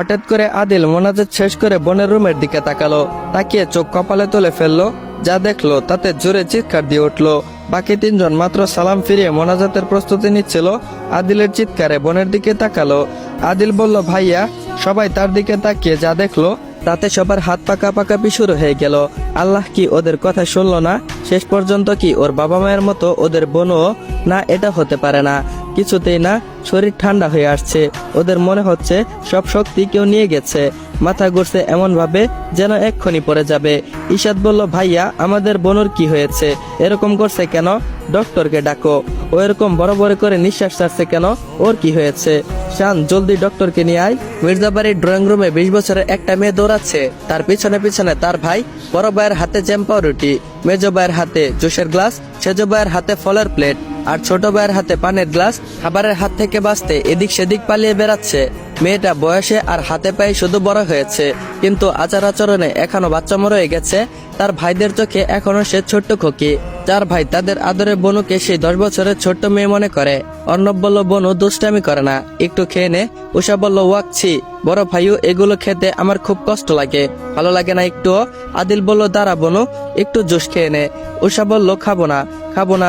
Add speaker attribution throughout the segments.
Speaker 1: হঠাৎ করে আদিল মোনাজাত শেষ করে বোনের রুমের দিকে তাকালো, তাকিয়ে চোখ কপালে তুলে ফেললো। যা দেখলো তাতে জোরে চিৎকার দিয়ে উঠলো। বাকি তিনজন মাত্র সালাম ফিরিয়ে মোনাজাতের প্রস্তুতি নিচ্ছিল, আদিলের চিৎকারে বোনের দিকে তাকালো। আদিল বলল, ভাইয়া। সবাই তার দিকে তাকিয়ে যা দেখলো তাতে সবার হাত পা কাঁপাকাঁপি শুরু হয়ে গেল। আল্লাহ কি ওদের কথা শুনলো না? শেষ পর্যন্ত কি ওর বাবা মায়ের মতো ওদের বোনও? না, এটা হতে পারে না, কিছুতেই না। শরীর ঠান্ডা হয়ে আসছে, ওদের মনে হচ্ছে সব শক্তি কেউ নিয়ে গেছে। মাথা ঘুরছে এমন ভাবে যেন এক্ষুনি পড়ে যাবে। ইশাদ বলল, ভাইয়া আমাদের বোনের কি হয়েছে? এরকম করছে কেন? ডক্টরকে ডাকো। ও এরকম বড় বড় করে নিঃশ্বাস ছাড়ছে কেন? ওর কি হয়েছে? শান, জলদি ডক্টরকে নিয়ে আয়। মির্জাবাড়ির ড্রয়িং রুমে 20 বছরের একটা মেয়ে দৌড়াচ্ছে, তার পিছনে পিছনে তার ভাই। বড় ভাইয়ের হাতে জ্যাম পাউরুটি, মেজো ভাইয়ের হাতে জুসের গ্লাস, সেজো ভাইয়ের হাতে ফলের প্লেট, আর ছোট ভাইয়ের হাতে পানের গ্লাস। খাবারের হাত থেকে বাঁচতে এদিক সেদিক পালিয়ে বেড়াচ্ছে। মেয়েটা বয়সে আর হাতে পায়ে শুধু বড় হয়েছে, কিন্তু আচার আচরণে এখনো বাচ্চামো রয়ে গেছে। তার ভাইদের চোখে এখনো সে ছোট্ট খোকি। চার ভাই তাদের আদরের বনুকে সেই 10 বছরের ছোট্ট মেয়ে মনে করে। অর্ণব বলল, বনু দুষ্টামি করে না, একটু খেয়ে নে। উষা বলল, ওয়াকছি বড় ভাইও, এগুলো খেতে আমার খুব কষ্ট লাগে, ভালো লাগে না একটুও। আদিল বলল, দাঁড়া বনু, একটু জুস খেয়ে নে। উষা বলল, খাবো না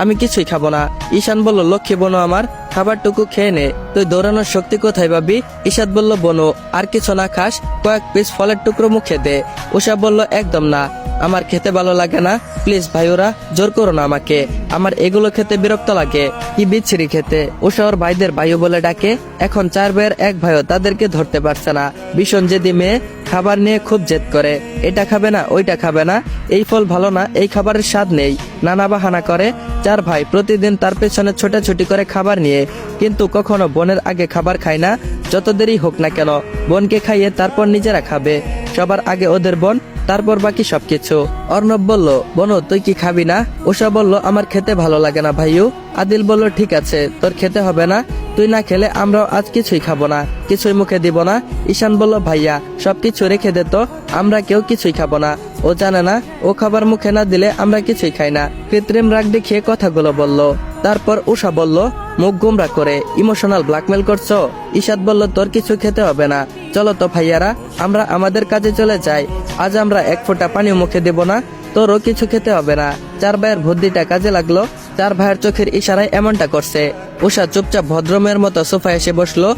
Speaker 1: আমি কিছুই খাবো না। ঈশান বলল, লক্ষ্মী বনু আমার, খাবারটুকু খেয়ে নে, তুই দৌড়ানোর শক্তি কোথায় পাবি? ঈশাদ বলল, বনু আর কিছু না খাস, কয়েক পিস ফলের টুকরো মুখে দে। উষা বলল, একদম না, আমার খেতে ভালো লাগে না, প্লিজ ভাইওরা জোর করো না আমাকে, আমার এগুলো খেতে বিরক্ত লাগে, কি বিচ্ছিরি খেতে। উষা ওর ভাইদের ভাইও বলে ডাকে। এখন 4 ভাইয়ের এক ভাইও তাদেরকে ধরতে পারছে না। ভীষণ জেদি মেয়ে, খাবার নিয়ে খুব জেদ করে। এটা খাবে না, ওইটা খাবে না, এই ফল ভালো না, এই খাবারের স্বাদ নেই, নানা বাহানা করে। 4 ভাই প্রতিদিন তার পেছনে ছোটাছুটি করে খাবার নিয়ে, কিন্তু কখনো বোনের আগে খাবার খায় না। যত দেরি হোক না কেন বোনকে খাইয়ে তারপর নিজেরা খাবে। সবার আগে ওদের বোন, তারপর বাকি সবকিছু। অর্ণব বলল, বনু তুই কি খাবি না? উষা বলল, আমার খেতে ভালো লাগে না ভাইও। আদিল বলল, ঠিক আছে, তোর খেতে হবে না, তুই না খেলে আমরাও আজ কিছুই খাবো না, কিছুই মুখে দিব না। ঈশান বলল, ভাইয়া সবকিছু রেখে দে তো, আমরা কেউ কিছুই খাবো না। ও জানে না ও খাবার মুখে না দিলে আমরা কিছুই খাই না। কৃত্রিম রাগ দেখিয়ে কথাগুলো বলল। তারপর উষা বলল, মুখ গুমরা করে ইমোশনাল ব্ল্যাকমেল করছো? ঈশাদ বলল, তোর কিছু খেতে হবে না, চলো তো ভাইয়ারা, আমরা আমাদের কাজে চলে যাই। আজ আমরা এক ফোঁটা পানি মুখে দেব না, তোরও কিছু খেতে হবে না। 4 ভাইয়ের বুদ্ধিটা কাজে লাগলো। 4 ভাইয়ের চোখের ইশারায় এমনটা করছে। উষা চুপচাপ ভদ্রমের মতো সোফায় এসে বসলো।